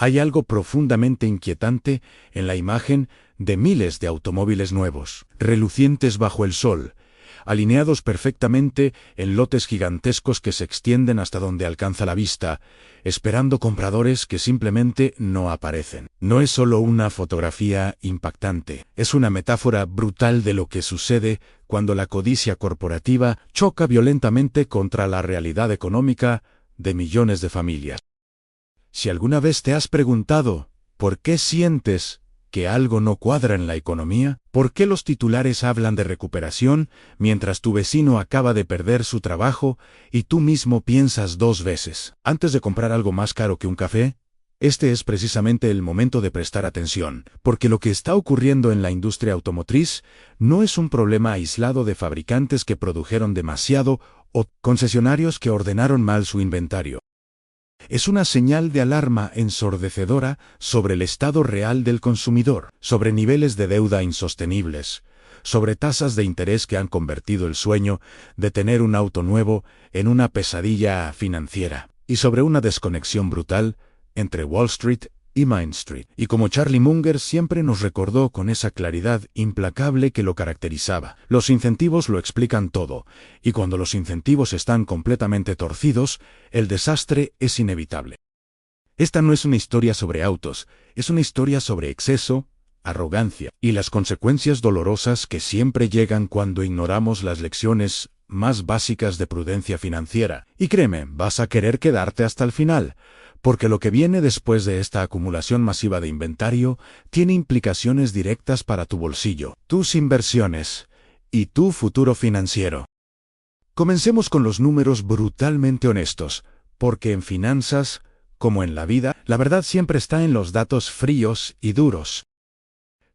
Hay algo profundamente inquietante en la imagen de miles de automóviles nuevos, relucientes bajo el sol, alineados perfectamente en lotes gigantescos que se extienden hasta donde alcanza la vista, esperando compradores que simplemente no aparecen. No es solo una fotografía impactante, es una metáfora brutal de lo que sucede cuando la codicia corporativa choca violentamente contra la realidad económica de millones de familias. Si alguna vez te has preguntado ¿por qué sientes que algo no cuadra en la economía? ¿Por qué los titulares hablan de recuperación mientras tu vecino acaba de perder su trabajo y tú mismo piensas dos veces antes de comprar algo más caro que un café? Este es precisamente el momento de prestar atención, porque lo que está ocurriendo en la industria automotriz no es un problema aislado de fabricantes que produjeron demasiado o concesionarios que ordenaron mal su inventario. Es una señal de alarma ensordecedora sobre el estado real del consumidor, sobre niveles de deuda insostenibles, sobre tasas de interés que han convertido el sueño de tener un auto nuevo en una pesadilla financiera, y sobre una desconexión brutal entre Wall Street y Main Street. Y como Charlie Munger siempre nos recordó con esa claridad implacable que lo caracterizaba, los incentivos lo explican todo, y cuando los incentivos están completamente torcidos, el desastre es inevitable. Esta no es una historia sobre autos, es una historia sobre exceso, arrogancia, y las consecuencias dolorosas que siempre llegan cuando ignoramos las lecciones más básicas de prudencia financiera. Y créeme, vas a querer quedarte hasta el final, porque lo que viene después de esta acumulación masiva de inventario tiene implicaciones directas para tu bolsillo, tus inversiones y tu futuro financiero. Comencemos con los números brutalmente honestos, porque en finanzas, como en la vida, la verdad siempre está en los datos fríos y duros.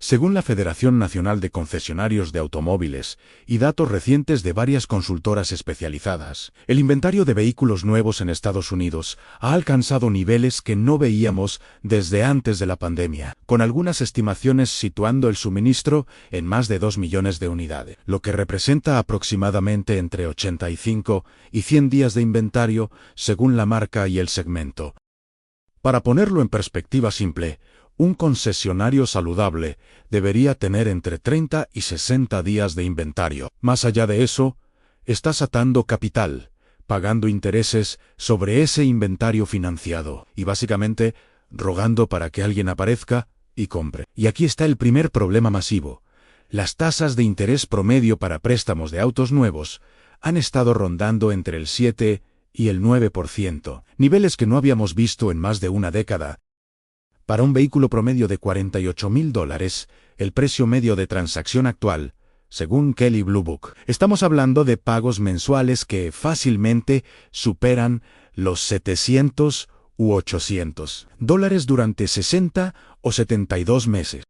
Según la Federación Nacional de Concesionarios de Automóviles y datos recientes de varias consultoras especializadas, el inventario de vehículos nuevos en Estados Unidos ha alcanzado niveles que no veíamos desde antes de la pandemia, con algunas estimaciones situando el suministro en más de 2 millones de unidades, lo que representa aproximadamente entre 85 y 100 días de inventario según la marca y el segmento. Para ponerlo en perspectiva simple, un concesionario saludable debería tener entre 30 y 60 días de inventario. Más allá de eso, estás atando capital, pagando intereses sobre ese inventario financiado y básicamente rogando para que alguien aparezca y compre. Y aquí está el primer problema masivo. Las tasas de interés promedio para préstamos de autos nuevos han estado rondando entre el 7 y el 9%, niveles que no habíamos visto en más de una década. Para un vehículo promedio de $48,000, el precio medio de transacción actual, según Kelley Blue Book, estamos hablando de pagos mensuales que fácilmente superan los $700 u $800 durante 60 o 72 meses.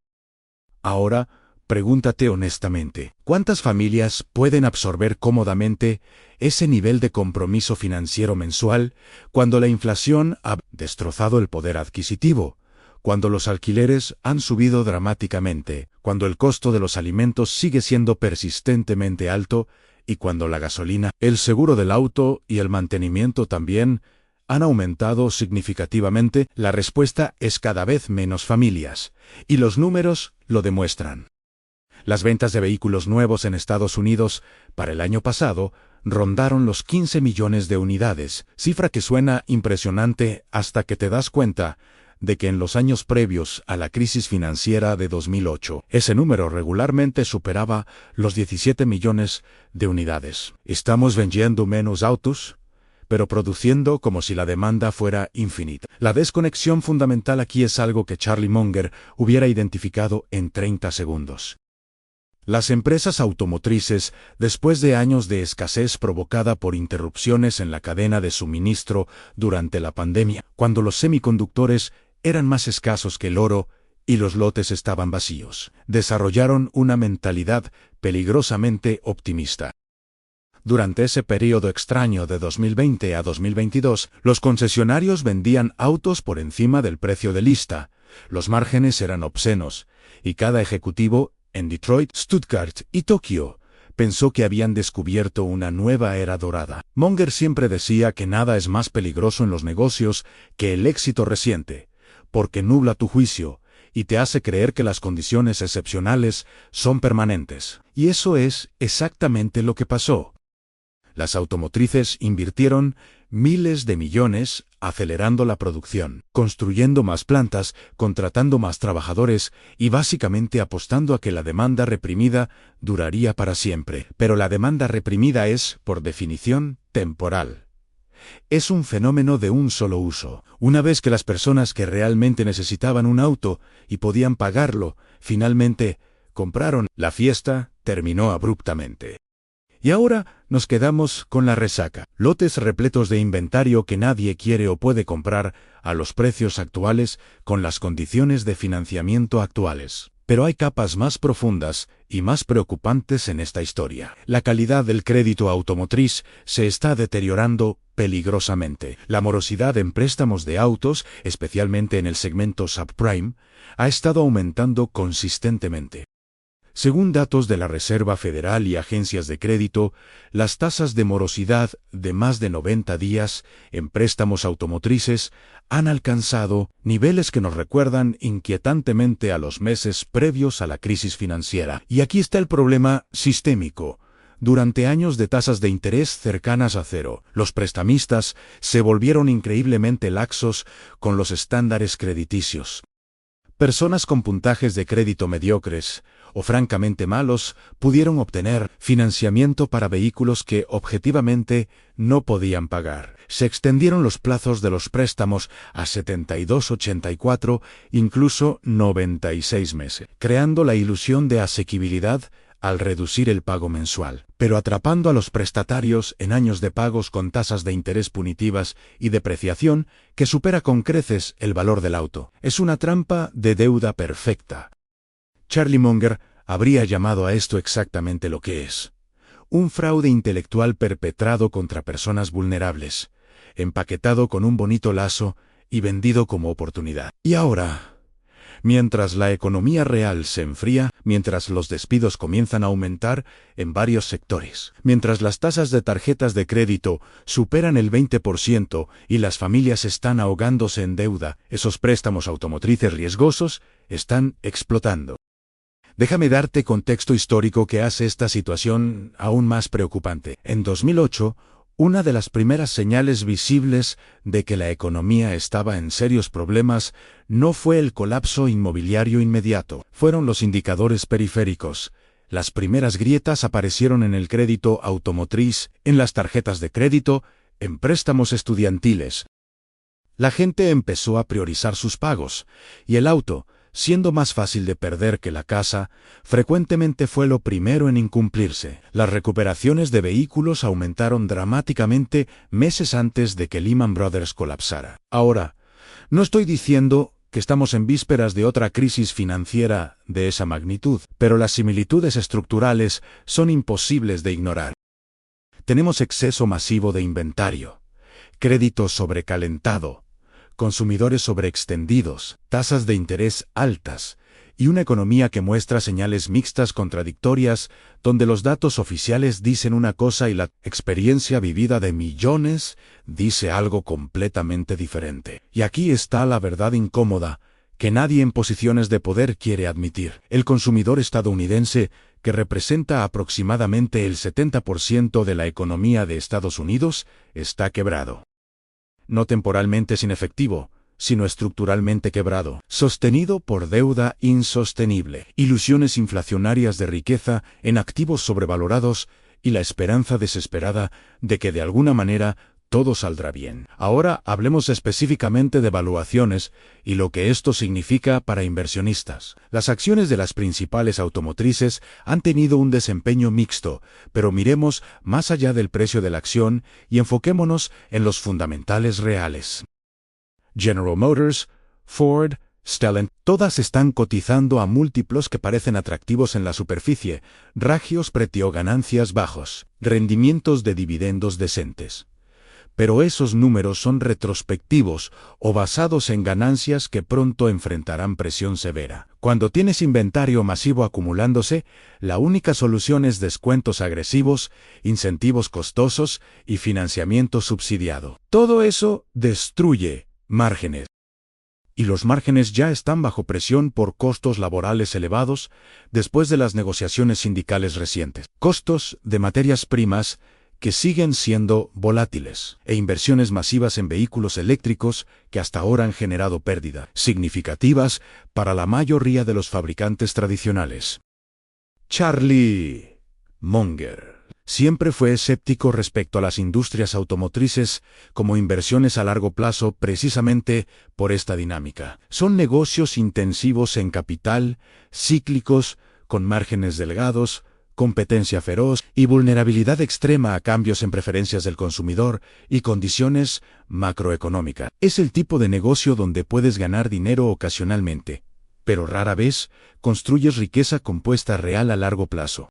Ahora, pregúntate honestamente, ¿cuántas familias pueden absorber cómodamente ese nivel de compromiso financiero mensual cuando la inflación ha destrozado el poder adquisitivo? Cuando los alquileres han subido dramáticamente, cuando el costo de los alimentos sigue siendo persistentemente alto y cuando la gasolina, el seguro del auto y el mantenimiento también han aumentado significativamente, la respuesta es cada vez menos familias, y los números lo demuestran. Las ventas de vehículos nuevos en Estados Unidos para el año pasado rondaron los 15 millones de unidades, cifra que suena impresionante hasta que te das cuenta de que en los años previos a la crisis financiera de 2008, ese número regularmente superaba los 17 millones de unidades. ¿Estamos vendiendo menos autos? Pero produciendo como si la demanda fuera infinita. La desconexión fundamental aquí es algo que Charlie Munger hubiera identificado en 30 segundos. Las empresas automotrices, después de años de escasez provocada por interrupciones en la cadena de suministro durante la pandemia, cuando los semiconductores eran más escasos que el oro y los lotes estaban vacíos, desarrollaron una mentalidad peligrosamente optimista. Durante ese periodo extraño de 2020 a 2022, los concesionarios vendían autos por encima del precio de lista, los márgenes eran obscenos, y cada ejecutivo en Detroit, Stuttgart y Tokio pensó que habían descubierto una nueva era dorada. Munger siempre decía que nada es más peligroso en los negocios que el éxito reciente, porque nubla tu juicio y te hace creer que las condiciones excepcionales son permanentes. Y eso es exactamente lo que pasó. Las automotrices invirtieron miles de millones acelerando la producción, construyendo más plantas, contratando más trabajadores y básicamente apostando a que la demanda reprimida duraría para siempre. Pero la demanda reprimida es, por definición, temporal. Es un fenómeno de un solo uso. Una vez que las personas que realmente necesitaban un auto y podían pagarlo, finalmente compraron, la fiesta terminó abruptamente. Y ahora nos quedamos con la resaca. Lotes repletos de inventario que nadie quiere o puede comprar a los precios actuales con las condiciones de financiamiento actuales. Pero hay capas más profundas y más preocupantes en esta historia. La calidad del crédito automotriz se está deteriorando peligrosamente. La morosidad en préstamos de autos, especialmente en el segmento subprime, ha estado aumentando consistentemente. Según datos de la Reserva Federal y agencias de crédito, las tasas de morosidad de más de 90 días en préstamos automotrices han alcanzado niveles que nos recuerdan inquietantemente a los meses previos a la crisis financiera. Y aquí está el problema sistémico. Durante años de tasas de interés cercanas a cero, los prestamistas se volvieron increíblemente laxos con los estándares crediticios. Personas con puntajes de crédito mediocres o francamente malos pudieron obtener financiamiento para vehículos que objetivamente no podían pagar. Se extendieron los plazos de los préstamos a 72, 84, incluso 96 meses, creando la ilusión de asequibilidad al reducir el pago mensual, pero atrapando a los prestatarios en años de pagos con tasas de interés punitivas y depreciación que supera con creces el valor del auto. Es una trampa de deuda perfecta. Charlie Munger habría llamado a esto exactamente lo que es: un fraude intelectual perpetrado contra personas vulnerables, empaquetado con un bonito lazo y vendido como oportunidad. Y ahora, mientras la economía real se enfría, mientras los despidos comienzan a aumentar en varios sectores, mientras las tasas de tarjetas de crédito superan el 20% y las familias están ahogándose en deuda, esos préstamos automotrices riesgosos están explotando. Déjame darte contexto histórico que hace esta situación aún más preocupante. En 2008, una de las primeras señales visibles de que la economía estaba en serios problemas no fue el colapso inmobiliario inmediato, fueron los indicadores periféricos. Las primeras grietas aparecieron en el crédito automotriz, en las tarjetas de crédito, en préstamos estudiantiles. La gente empezó a priorizar sus pagos, y el auto, siendo más fácil de perder que la casa, frecuentemente fue lo primero en incumplirse. Las recuperaciones de vehículos aumentaron dramáticamente meses antes de que Lehman Brothers colapsara. Ahora, no estoy diciendo que estamos en vísperas de otra crisis financiera de esa magnitud, pero las similitudes estructurales son imposibles de ignorar. Tenemos exceso masivo de inventario, crédito sobrecalentado, consumidores sobreextendidos, tasas de interés altas, y una economía que muestra señales mixtas contradictorias, donde los datos oficiales dicen una cosa y la experiencia vivida de millones dice algo completamente diferente. Y aquí está la verdad incómoda, que nadie en posiciones de poder quiere admitir. El consumidor estadounidense, que representa aproximadamente el 70% de la economía de Estados Unidos, está quebrado. No temporalmente sin efectivo, sino estructuralmente quebrado, sostenido por deuda insostenible, ilusiones inflacionarias de riqueza en activos sobrevalorados y la esperanza desesperada de que de alguna manera todo saldrá bien. Ahora hablemos específicamente de valuaciones y lo que esto significa para inversionistas. Las acciones de las principales automotrices han tenido un desempeño mixto, pero miremos más allá del precio de la acción y enfoquémonos en los fundamentales reales. General Motors, Ford, Stellantis, todas están cotizando a múltiplos que parecen atractivos en la superficie, ragios pretio ganancias bajos, rendimientos de dividendos decentes. Pero esos números son retrospectivos o basados en ganancias que pronto enfrentarán presión severa. Cuando tienes inventario masivo acumulándose, la única solución es descuentos agresivos, incentivos costosos y financiamiento subsidiado. Todo eso destruye márgenes. y los márgenes ya están bajo presión por costos laborales elevados después de las negociaciones sindicales recientes. Costos de materias primas que siguen siendo volátiles, e inversiones masivas en vehículos eléctricos que hasta ahora han generado pérdidas significativas para la mayoría de los fabricantes tradicionales. Charlie Munger siempre fue escéptico respecto a las industrias automotrices como inversiones a largo plazo precisamente por esta dinámica. Son negocios intensivos en capital, cíclicos, con márgenes delgados, competencia feroz y vulnerabilidad extrema a cambios en preferencias del consumidor y condiciones macroeconómicas. Es el tipo de negocio donde puedes ganar dinero ocasionalmente, pero rara vez construyes riqueza compuesta real a largo plazo.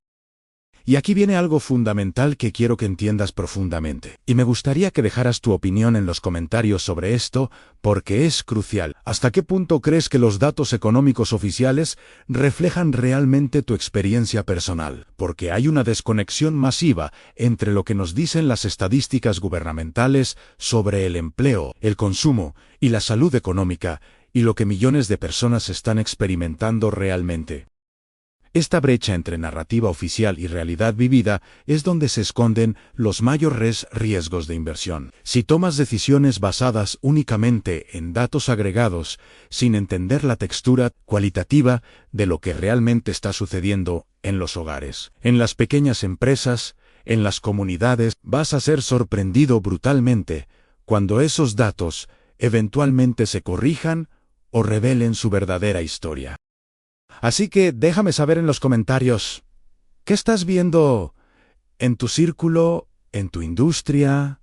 Y aquí viene algo fundamental que quiero que entiendas profundamente. Y me gustaría que dejaras tu opinión en los comentarios sobre esto, porque es crucial. ¿Hasta qué punto crees que los datos económicos oficiales reflejan realmente tu experiencia personal? Porque hay una desconexión masiva entre lo que nos dicen las estadísticas gubernamentales sobre el empleo, el consumo y la salud económica, y lo que millones de personas están experimentando realmente. Esta brecha entre narrativa oficial y realidad vivida es donde se esconden los mayores riesgos de inversión. Si tomas decisiones basadas únicamente en datos agregados, sin entender la textura cualitativa de lo que realmente está sucediendo en los hogares, en las pequeñas empresas, en las comunidades, vas a ser sorprendido brutalmente cuando esos datos eventualmente se corrijan o revelen su verdadera historia. Así que déjame saber en los comentarios, ¿qué estás viendo en tu círculo, en tu industria,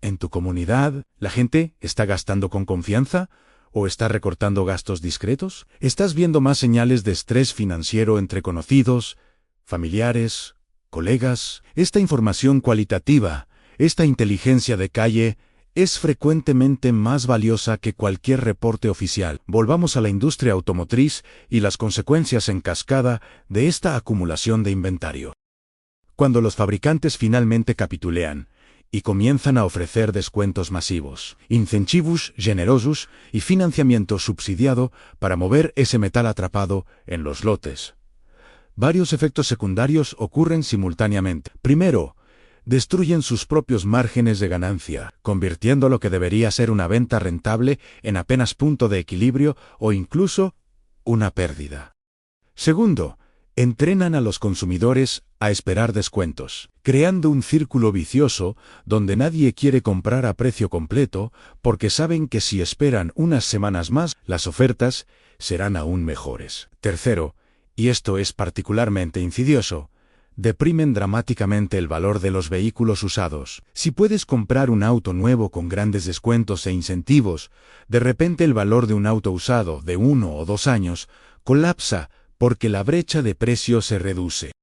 en tu comunidad? ¿La gente está gastando con confianza o está recortando gastos discretos? ¿Estás viendo más señales de estrés financiero entre conocidos, familiares, colegas? Esta información cualitativa, esta inteligencia de calle, es frecuentemente más valiosa que cualquier reporte oficial. Volvamos a la industria automotriz y las consecuencias en cascada de esta acumulación de inventario. Cuando los fabricantes finalmente capitulean y comienzan a ofrecer descuentos masivos, incentivos generosos y financiamiento subsidiado para mover ese metal atrapado en los lotes, varios efectos secundarios ocurren simultáneamente. Primero, destruyen sus propios márgenes de ganancia, convirtiendo lo que debería ser una venta rentable en apenas punto de equilibrio o incluso una pérdida. Segundo, entrenan a los consumidores a esperar descuentos, creando un círculo vicioso donde nadie quiere comprar a precio completo porque saben que si esperan unas semanas más, las ofertas serán aún mejores. Tercero, y esto es particularmente insidioso, deprimen dramáticamente el valor de los vehículos usados. Si puedes comprar un auto nuevo con grandes descuentos e incentivos, de repente el valor de un auto usado de 1 o 2 años colapsa porque la brecha de precio se reduce.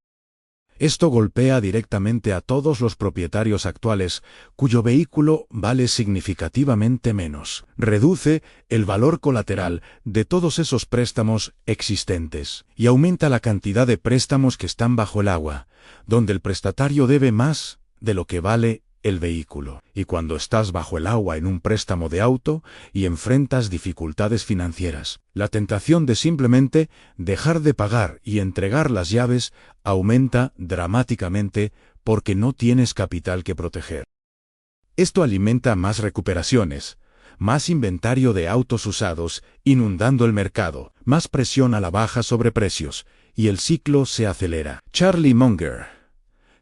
Esto golpea directamente a todos los propietarios actuales cuyo vehículo vale significativamente menos. Reduce el valor colateral de todos esos préstamos existentes y aumenta la cantidad de préstamos que están bajo el agua, donde el prestatario debe más de lo que vale el vehículo. Y cuando estás bajo el agua en un préstamo de auto y enfrentas dificultades financieras, la tentación de simplemente dejar de pagar y entregar las llaves aumenta dramáticamente porque no tienes capital que proteger. Esto alimenta más recuperaciones, más inventario de autos usados inundando el mercado, más presión a la baja sobre precios, y el ciclo se acelera. Charlie Munger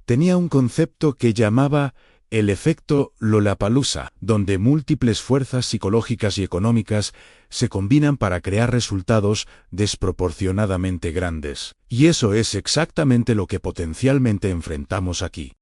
tenía un concepto que llamaba el efecto Lollapalooza, donde múltiples fuerzas psicológicas y económicas se combinan para crear resultados desproporcionadamente grandes. Y eso es exactamente lo que potencialmente enfrentamos aquí.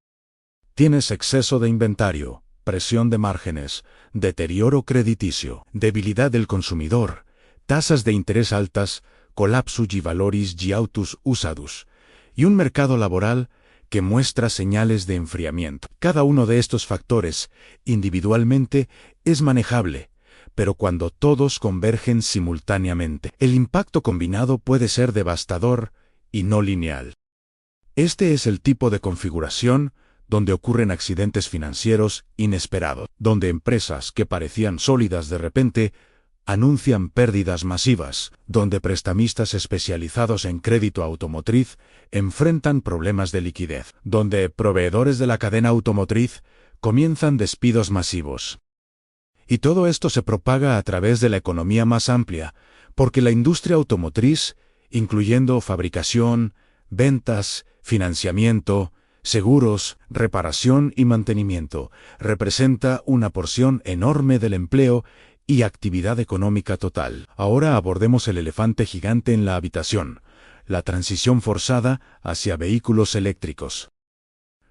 Tienes exceso de inventario, presión de márgenes, deterioro crediticio, debilidad del consumidor, tasas de interés altas, colapso di valores di autos usados, y un mercado laboral que muestra señales de enfriamiento. Cada uno de estos factores, individualmente, es manejable, pero cuando todos convergen simultáneamente, el impacto combinado puede ser devastador y no lineal. Este es el tipo de configuración donde ocurren accidentes financieros inesperados, donde empresas que parecían sólidas de repente anuncian pérdidas masivas, donde prestamistas especializados en crédito automotriz enfrentan problemas de liquidez, donde proveedores de la cadena automotriz comienzan despidos masivos. Y todo esto se propaga a través de la economía más amplia, porque la industria automotriz, incluyendo fabricación, ventas, financiamiento, seguros, reparación y mantenimiento, representa una porción enorme del empleo y actividad económica total. Ahora abordemos el elefante gigante en la habitación, la transición forzada hacia vehículos eléctricos.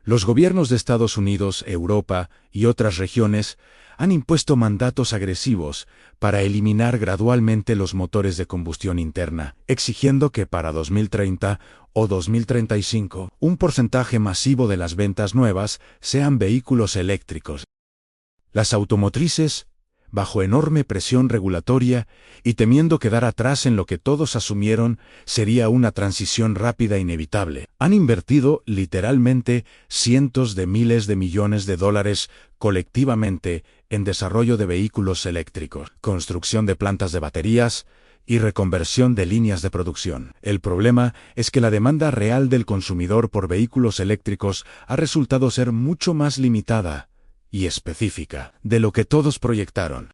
Los gobiernos de Estados Unidos, Europa y otras regiones han impuesto mandatos agresivos para eliminar gradualmente los motores de combustión interna, exigiendo que para 2030 o 2035 un porcentaje masivo de las ventas nuevas sean vehículos eléctricos. Las automotrices, bajo enorme presión regulatoria y temiendo quedar atrás en lo que todos asumieron sería una transición rápida e inevitable, han invertido literalmente cientos de miles de millones de dólares colectivamente en desarrollo de vehículos eléctricos, construcción de plantas de baterías y reconversión de líneas de producción. El problema es que la demanda real del consumidor por vehículos eléctricos ha resultado ser mucho más limitada y específica de lo que todos proyectaron.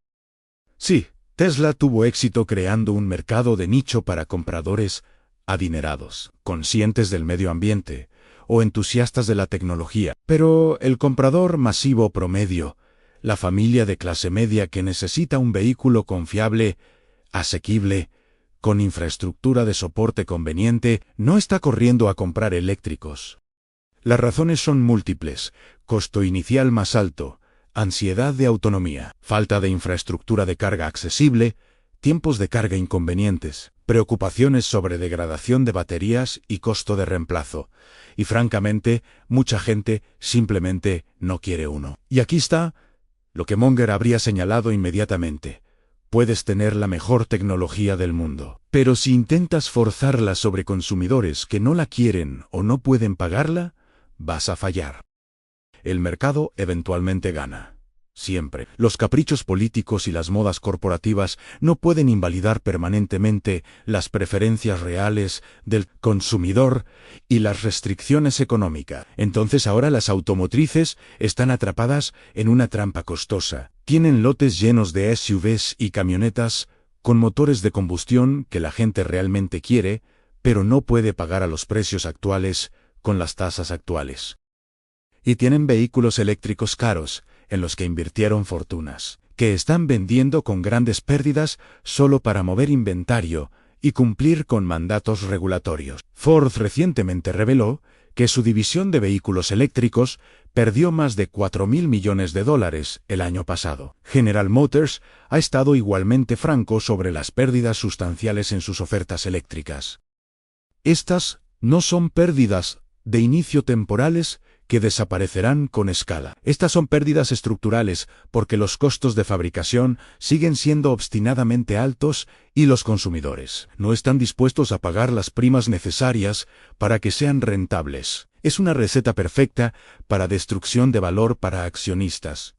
Sí, Tesla tuvo éxito creando un mercado de nicho para compradores adinerados, conscientes del medio ambiente o entusiastas de la tecnología, pero el comprador masivo promedio, la familia de clase media que necesita un vehículo confiable, asequible, con infraestructura de soporte conveniente, no está corriendo a comprar eléctricos. Las razones son múltiples: costo inicial más alto, ansiedad de autonomía, falta de infraestructura de carga accesible, tiempos de carga inconvenientes, preocupaciones sobre degradación de baterías y costo de reemplazo. Y francamente, mucha gente simplemente no quiere uno. Y aquí está lo que Munger habría señalado inmediatamente. Puedes tener la mejor tecnología del mundo, pero si intentas forzarla sobre consumidores que no la quieren o no pueden pagarla, vas a fallar. El mercado eventualmente gana. Siempre. Los caprichos políticos y las modas corporativas no pueden invalidar permanentemente las preferencias reales del consumidor y las restricciones económicas. Entonces ahora las automotrices están atrapadas en una trampa costosa. Tienen lotes llenos de SUVs y camionetas con motores de combustión que la gente realmente quiere, pero no puede pagar a los precios actuales con las tasas actuales. Y tienen vehículos eléctricos caros, en los que invirtieron fortunas, que están vendiendo con grandes pérdidas solo para mover inventario y cumplir con mandatos regulatorios. Ford recientemente reveló que su división de vehículos eléctricos perdió más de $4.000 millones el año pasado. General Motors ha estado igualmente franco sobre las pérdidas sustanciales en sus ofertas eléctricas. Estas no son pérdidas de inicio temporales que desaparecerán con escala. Estas son pérdidas estructurales porque los costos de fabricación siguen siendo obstinadamente altos y los consumidores no están dispuestos a pagar las primas necesarias para que sean rentables. Es una receta perfecta para destrucción de valor para accionistas.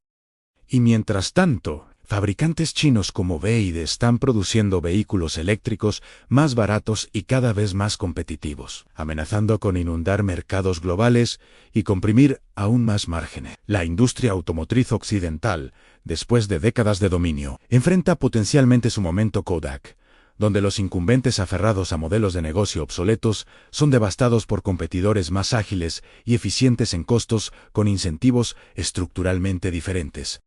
Y mientras tanto, fabricantes chinos como BYD están produciendo vehículos eléctricos más baratos y cada vez más competitivos, amenazando con inundar mercados globales y comprimir aún más márgenes. La industria automotriz occidental, después de décadas de dominio, enfrenta potencialmente su momento Kodak, donde los incumbentes aferrados a modelos de negocio obsoletos son devastados por competidores más ágiles y eficientes en costos con incentivos estructuralmente diferentes.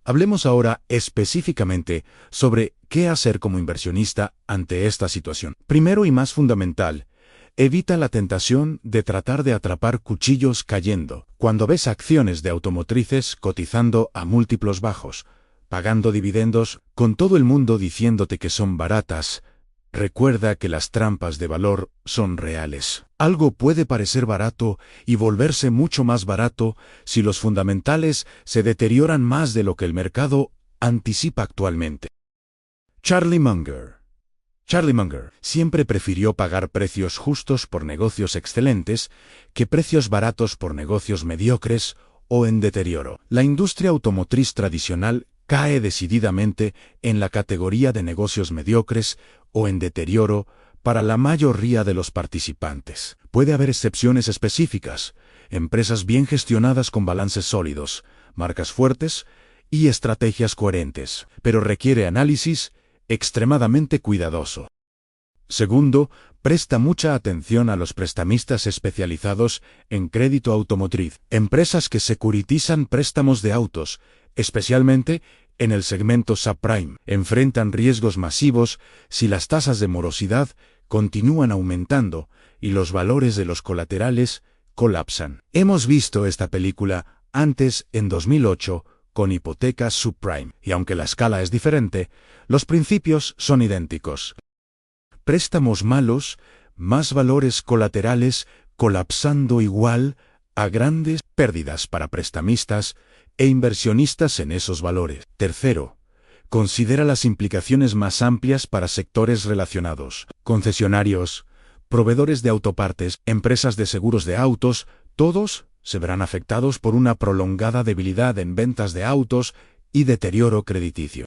Hablemos ahora específicamente sobre qué hacer como inversionista ante esta situación. Primero y más fundamental, evita la tentación de tratar de atrapar cuchillos cayendo. Cuando ves acciones de automotrices cotizando a múltiplos bajos, pagando dividendos, con todo el mundo diciéndote que son baratas, recuerda que las trampas de valor son reales. Algo puede parecer barato y volverse mucho más barato si los fundamentales se deterioran más de lo que el mercado anticipa actualmente. Charlie Munger siempre prefirió pagar precios justos por negocios excelentes que precios baratos por negocios mediocres o en deterioro. La industria automotriz tradicional cae decididamente en la categoría de negocios mediocres o en deterioro para la mayoría de los participantes. Puede haber excepciones específicas, empresas bien gestionadas con balances sólidos, marcas fuertes y estrategias coherentes, pero requiere análisis extremadamente cuidadoso. Segundo, presta mucha atención a los prestamistas especializados en crédito automotriz, empresas que securitizan préstamos de autos, especialmente en el segmento subprime. Enfrentan riesgos masivos si las tasas de morosidad continúan aumentando y los valores de los colaterales colapsan. Hemos visto esta película antes en 2008 con hipotecas subprime, y aunque la escala es diferente, los principios son idénticos. Préstamos malos, más valores colaterales colapsando igual a grandes pérdidas para prestamistas e inversionistas en esos valores. Tercero, considera las implicaciones más amplias para sectores relacionados. Concesionarios, proveedores de autopartes, empresas de seguros de autos, todos se verán afectados por una prolongada debilidad en ventas de autos y deterioro crediticio.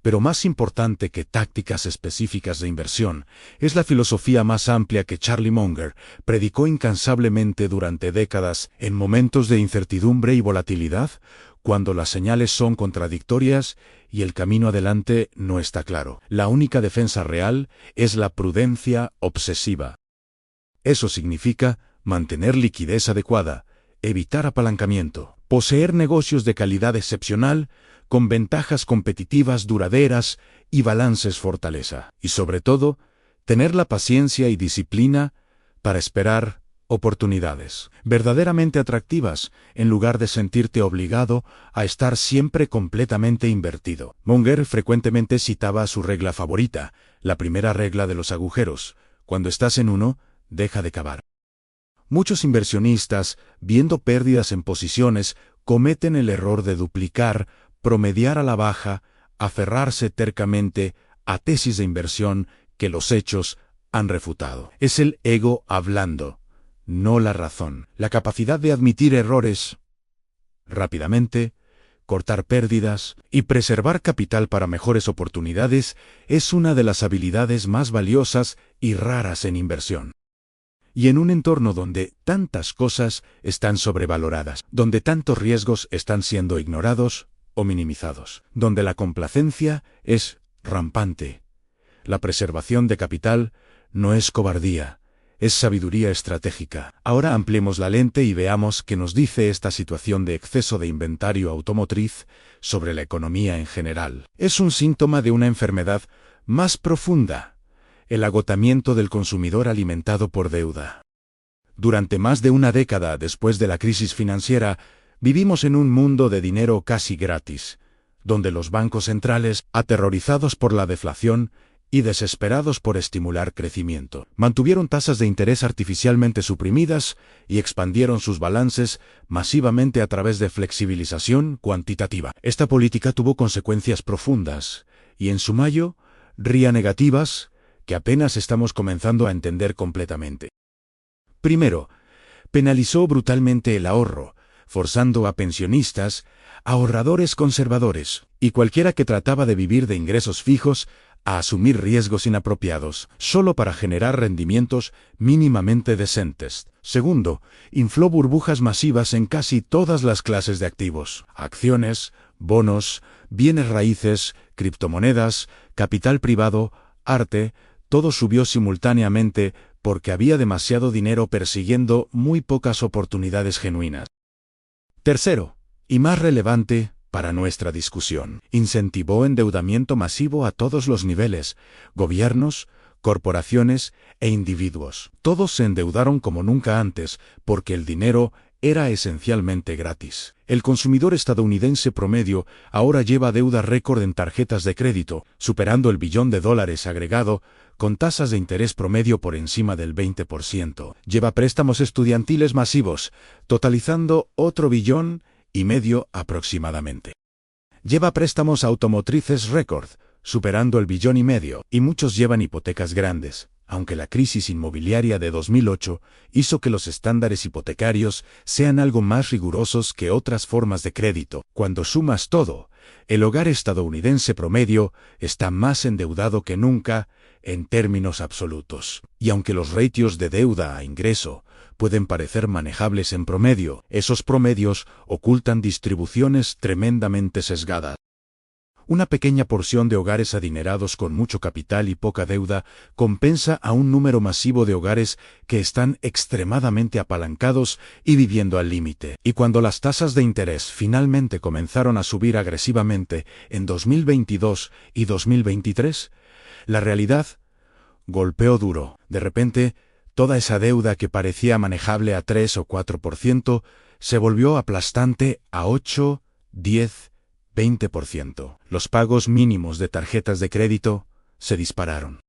Pero más importante que tácticas específicas de inversión, es la filosofía más amplia que Charlie Munger predicó incansablemente durante décadas en momentos de incertidumbre y volatilidad, cuando las señales son contradictorias y el camino adelante no está claro. La única defensa real es la prudencia obsesiva. Eso significa mantener liquidez adecuada, evitar apalancamiento, poseer negocios de calidad excepcional, con ventajas competitivas duraderas y balances fortaleza. Y sobre todo, tener la paciencia y disciplina para esperar oportunidades verdaderamente atractivas, en lugar de sentirte obligado a estar siempre completamente invertido. Munger frecuentemente citaba su regla favorita, la primera regla de los agujeros: cuando estás en uno, deja de cavar. Muchos inversionistas, viendo pérdidas en posiciones, cometen el error de duplicar, promediar a la baja, aferrarse tercamente a tesis de inversión que los hechos han refutado. Es el ego hablando, no la razón. La capacidad de admitir errores rápidamente, cortar pérdidas y preservar capital para mejores oportunidades es una de las habilidades más valiosas y raras en inversión. Y en un entorno donde tantas cosas están sobrevaloradas, donde tantos riesgos están siendo ignorados o minimizados, donde la complacencia es rampante, la preservación de capital no es cobardía, es sabiduría estratégica. Ahora ampliemos la lente y veamos qué nos dice esta situación de exceso de inventario automotriz sobre la economía en general. Es un síntoma de una enfermedad más profunda: el agotamiento del consumidor alimentado por deuda. Durante más de una década después de la crisis financiera, vivimos en un mundo de dinero casi gratis, donde los bancos centrales, aterrorizados por la deflación y desesperados por estimular crecimiento, mantuvieron tasas de interés artificialmente suprimidas y expandieron sus balances masivamente a través de flexibilización cuantitativa. Esta política tuvo consecuencias profundas y, en su mayo, negativas, que apenas estamos comenzando a entender completamente. Primero, penalizó brutalmente el ahorro, forzando a pensionistas, ahorradores conservadores y cualquiera que trataba de vivir de ingresos fijos a asumir riesgos inapropiados, solo para generar rendimientos mínimamente decentes. Segundo, infló burbujas masivas en casi todas las clases de activos: acciones, bonos, bienes raíces, criptomonedas, capital privado, arte. Todo subió simultáneamente porque había demasiado dinero persiguiendo muy pocas oportunidades genuinas. Tercero, y más relevante para nuestra discusión, incentivó endeudamiento masivo a todos los niveles: gobiernos, corporaciones e individuos. Todos se endeudaron como nunca antes porque el dinero era esencialmente gratis. El consumidor estadounidense promedio ahora lleva deuda récord en tarjetas de crédito, superando el $1 billón agregado, con tasas de interés promedio por encima del 20%. Lleva préstamos estudiantiles masivos, totalizando otro $1,5 billones aproximadamente. Lleva préstamos automotrices récord, superando el $1,5 billones, y muchos llevan hipotecas grandes, aunque la crisis inmobiliaria de 2008 hizo que los estándares hipotecarios sean algo más rigurosos que otras formas de crédito. Cuando sumas todo, el hogar estadounidense promedio está más endeudado que nunca en términos absolutos. Y aunque los ratios de deuda a ingreso pueden parecer manejables en promedio, esos promedios ocultan distribuciones tremendamente sesgadas. Una pequeña porción de hogares adinerados con mucho capital y poca deuda compensa a un número masivo de hogares que están extremadamente apalancados y viviendo al límite. Y cuando las tasas de interés finalmente comenzaron a subir agresivamente en 2022 y 2023, la realidad golpeó duro. De repente, toda esa deuda que parecía manejable a 3 o 4% se volvió aplastante a 8, 10, 20%. Los pagos mínimos de tarjetas de crédito se dispararon.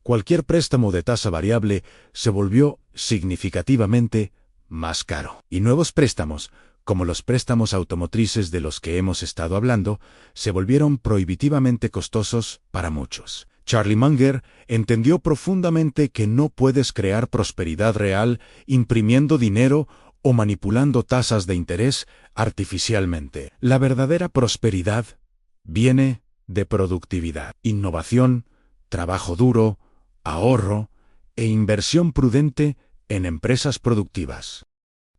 Cualquier préstamo de tasa variable se volvió significativamente más caro. Y nuevos préstamos, como los préstamos automotrices de los que hemos estado hablando, se volvieron prohibitivamente costosos para muchos. Charlie Munger entendió profundamente que no puedes crear prosperidad real imprimiendo dinero o manipulando tasas de interés artificialmente. La verdadera prosperidad viene de productividad, innovación, trabajo duro, ahorro e inversión prudente en empresas productivas.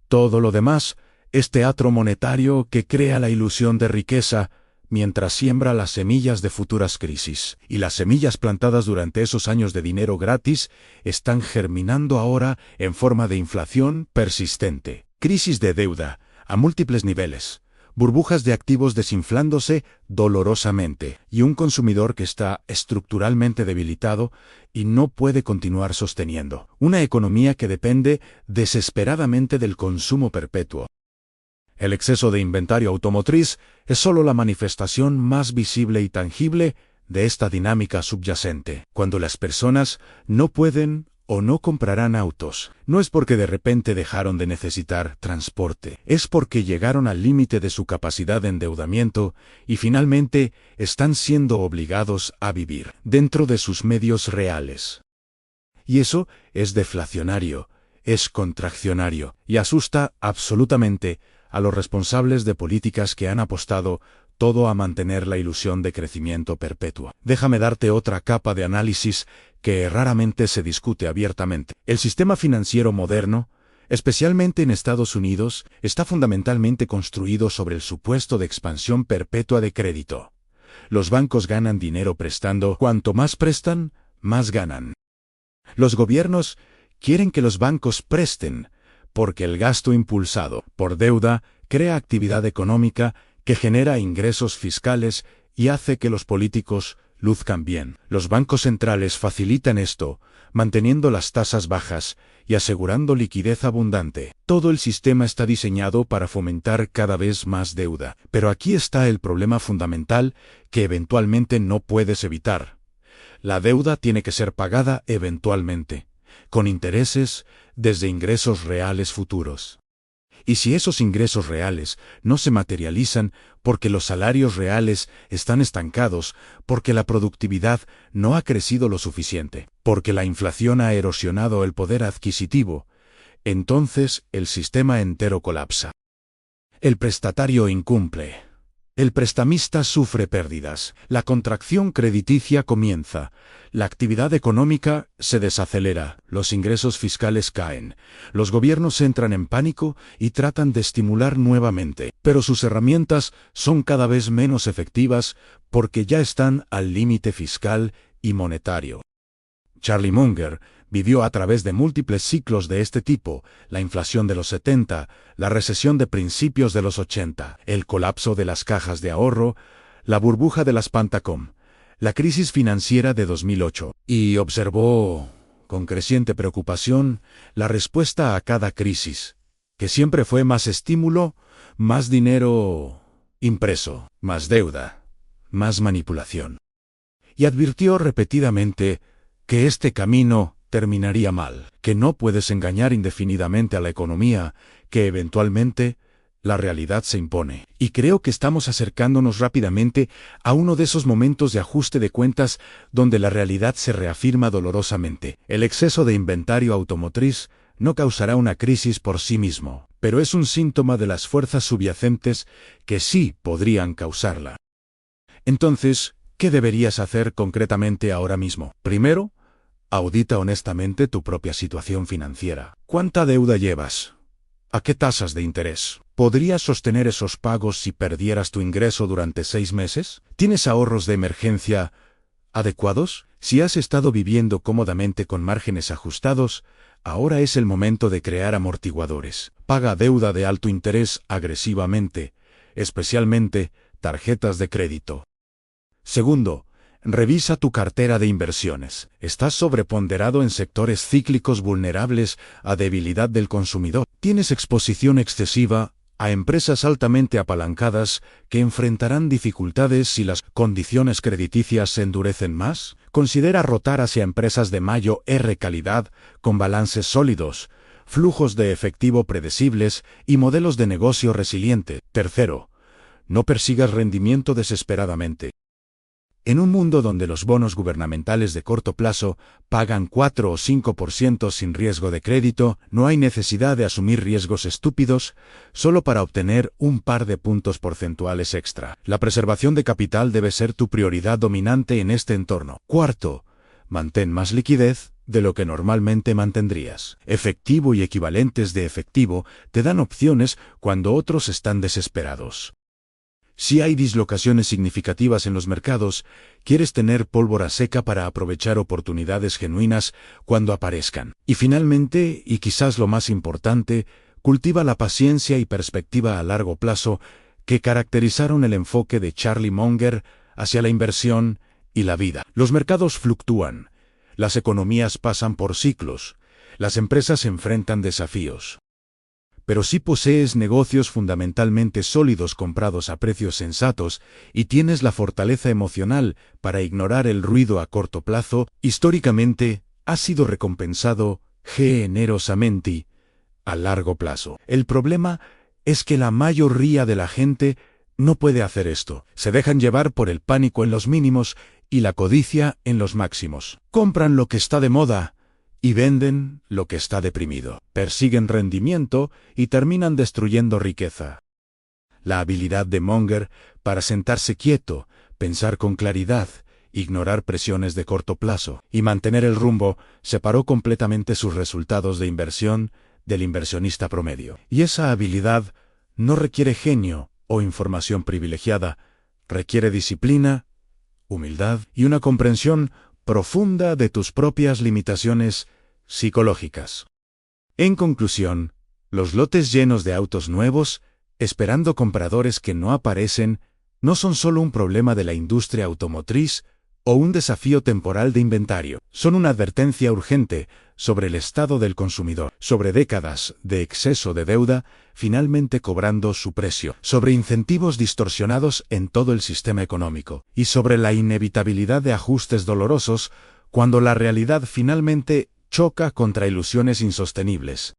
Todo lo demás es teatro monetario que crea la ilusión de riqueza mientras siembra las semillas de futuras crisis. Y las semillas plantadas durante esos años de dinero gratis están germinando ahora en forma de inflación persistente. Crisis de deuda a múltiples niveles, burbujas de activos desinflándose dolorosamente y un consumidor que está estructuralmente debilitado y no puede continuar sosteniendo. Una economía que depende desesperadamente del consumo perpetuo. El exceso de inventario automotriz es solo la manifestación más visible y tangible de esta dinámica subyacente. Cuando las personas no pueden o no comprarán autos, no es porque de repente dejaron de necesitar transporte, es porque llegaron al límite de su capacidad de endeudamiento y finalmente están siendo obligados a vivir dentro de sus medios reales. Y eso es deflacionario, es contraccionario y asusta absolutamente a los responsables de políticas que han apostado todo a mantener la ilusión de crecimiento perpetuo. Déjame darte otra capa de análisis que raramente se discute abiertamente. El sistema financiero moderno, especialmente en Estados Unidos, está fundamentalmente construido sobre el supuesto de expansión perpetua de crédito. Los bancos ganan dinero prestando. Cuanto más prestan, más ganan. Los gobiernos quieren que los bancos presten, porque el gasto impulsado por deuda crea actividad económica que genera ingresos fiscales y hace que los políticos luzcan bien. Los bancos centrales facilitan esto, manteniendo las tasas bajas y asegurando liquidez abundante. Todo el sistema está diseñado para fomentar cada vez más deuda. Pero aquí está el problema fundamental que eventualmente no puedes evitar. La deuda tiene que ser pagada eventualmente, con intereses desde ingresos reales futuros. Y si esos ingresos reales no se materializan porque los salarios reales están estancados, porque la productividad no ha crecido lo suficiente, porque la inflación ha erosionado el poder adquisitivo, entonces el sistema entero colapsa. El prestatario incumple. El prestamista sufre pérdidas, la contracción crediticia comienza, la actividad económica se desacelera, los ingresos fiscales caen, los gobiernos entran en pánico y tratan de estimular nuevamente, pero sus herramientas son cada vez menos efectivas porque ya están al límite fiscal y monetario. Charlie Munger vivió a través de múltiples ciclos de este tipo, la inflación de los 70, la recesión de principios de los 80, el colapso de las cajas de ahorro, la burbuja de las Pantacom, la crisis financiera de 2008, y observó, con creciente preocupación, la respuesta a cada crisis, que siempre fue más estímulo, más dinero impreso, más deuda, más manipulación. Y advirtió repetidamente que este camino terminaría mal, que no puedes engañar indefinidamente a la economía, que eventualmente la realidad se impone. Y creo que estamos acercándonos rápidamente a uno de esos momentos de ajuste de cuentas donde la realidad se reafirma dolorosamente. El exceso de inventario automotriz no causará una crisis por sí mismo, pero es un síntoma de las fuerzas subyacentes que sí podrían causarla. Entonces, ¿qué deberías hacer concretamente ahora mismo? Primero, audita honestamente tu propia situación financiera. ¿Cuánta deuda llevas? ¿A qué tasas de interés? ¿Podrías sostener esos pagos si perdieras tu ingreso durante 6 meses? ¿Tienes ahorros de emergencia adecuados? Si has estado viviendo cómodamente con márgenes ajustados, ahora es el momento de crear amortiguadores. Paga deuda de alto interés agresivamente, especialmente tarjetas de crédito. Segundo, revisa tu cartera de inversiones. ¿Estás sobreponderado en sectores cíclicos vulnerables a debilidad del consumidor? ¿Tienes exposición excesiva a empresas altamente apalancadas que enfrentarán dificultades si las condiciones crediticias se endurecen más? Considera rotar hacia empresas de mayor calidad, con balances sólidos, flujos de efectivo predecibles y modelos de negocio resiliente. Tercero, no persigas rendimiento desesperadamente. En un mundo donde los bonos gubernamentales de corto plazo pagan 4 o 5% sin riesgo de crédito, no hay necesidad de asumir riesgos estúpidos solo para obtener un par de puntos porcentuales extra. La preservación de capital debe ser tu prioridad dominante en este entorno. Cuarto, mantén más liquidez de lo que normalmente mantendrías. Efectivo y equivalentes de efectivo te dan opciones cuando otros están desesperados. Si hay dislocaciones significativas en los mercados, quieres tener pólvora seca para aprovechar oportunidades genuinas cuando aparezcan. Y finalmente, y quizás lo más importante, cultiva la paciencia y perspectiva a largo plazo que caracterizaron el enfoque de Charlie Munger hacia la inversión y la vida. Los mercados fluctúan, las economías pasan por ciclos, las empresas enfrentan desafíos. Pero si posees negocios fundamentalmente sólidos comprados a precios sensatos y tienes la fortaleza emocional para ignorar el ruido a corto plazo, históricamente has sido recompensado generosamente a largo plazo. El problema es que la mayoría de la gente no puede hacer esto. Se dejan llevar por el pánico en los mínimos y la codicia en los máximos. Compran lo que está de moda y venden lo que está deprimido. Persiguen rendimiento y terminan destruyendo riqueza. La habilidad de Munger para sentarse quieto, pensar con claridad, ignorar presiones de corto plazo y mantener el rumbo separó completamente sus resultados de inversión del inversionista promedio. Y esa habilidad no requiere genio o información privilegiada, requiere disciplina, humildad y una comprensión profunda de tus propias limitaciones psicológicas. En conclusión, los lotes llenos de autos nuevos, esperando compradores que no aparecen, no son solo un problema de la industria automotriz o un desafío temporal de inventario. Son una advertencia urgente sobre el estado del consumidor, sobre décadas de exceso de deuda finalmente cobrando su precio, sobre incentivos distorsionados en todo el sistema económico, y sobre la inevitabilidad de ajustes dolorosos cuando la realidad finalmente choca contra ilusiones insostenibles.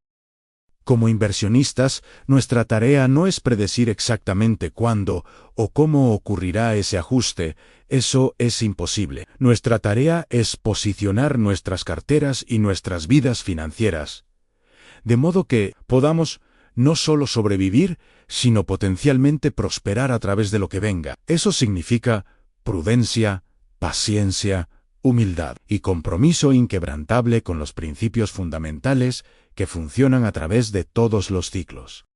Como inversionistas, nuestra tarea no es predecir exactamente cuándo o cómo ocurrirá ese ajuste, eso es imposible. Nuestra tarea es posicionar nuestras carteras y nuestras vidas financieras, de modo que podamos no solo sobrevivir, sino potencialmente prosperar a través de lo que venga. Eso significa prudencia, paciencia, humildad y compromiso inquebrantable con los principios fundamentales que funcionan a través de todos los ciclos.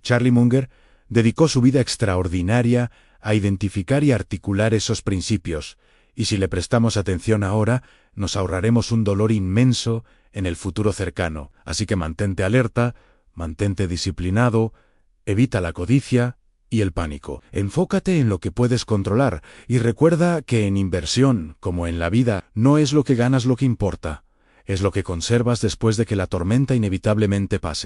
Charlie Munger dedicó su vida extraordinaria a identificar y articular esos principios, y si le prestamos atención ahora, nos ahorraremos un dolor inmenso en el futuro cercano. Así que mantente alerta, mantente disciplinado, evita la codicia y el pánico. Enfócate en lo que puedes controlar y recuerda que en inversión, como en la vida, no es lo que ganas lo que importa, es lo que conservas después de que la tormenta inevitablemente pase.